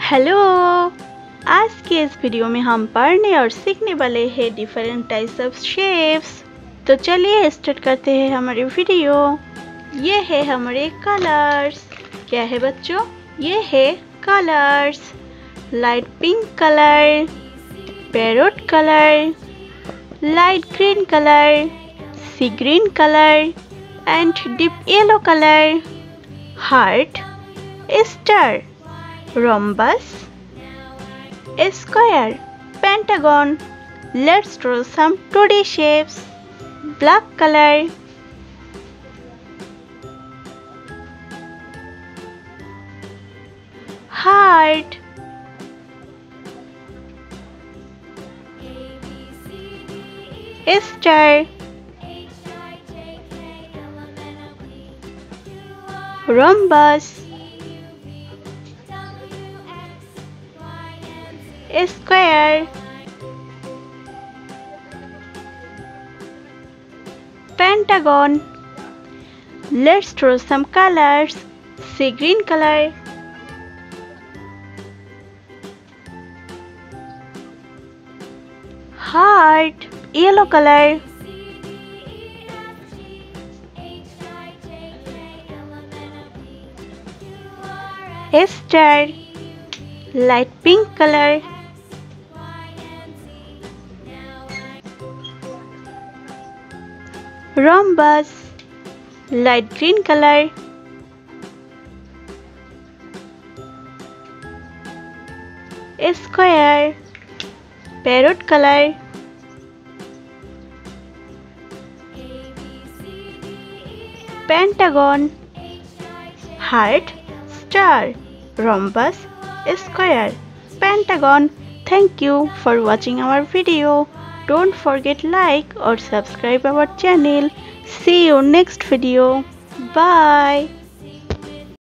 Hello. आज के इस वीडियो में हम पढ़ने और सीखने वाले हैं डिफरेंट टाइप्स ऑफ शेप्स। तो चलिए स्टार्ट करते हैं हमारी वीडियो। ये है हमारे कलर्स। क्या है बच्चों? ये है colours. Light pink colour, parrot colour, light green colour, sea green colour and deep yellow colour, heart, star, rhombus, square, pentagon. Let's draw some 2D shapes. Black color, heart, star, rhombus, square, pentagon. Let's draw some colors. See green color, heart, yellow color, star, light pink color, rhombus, light green color, square, parrot color, pentagon, heart, star, rhombus, square, pentagon. Thank you for watching our video. Don't forget like or subscribe our channel. See you next video. Bye.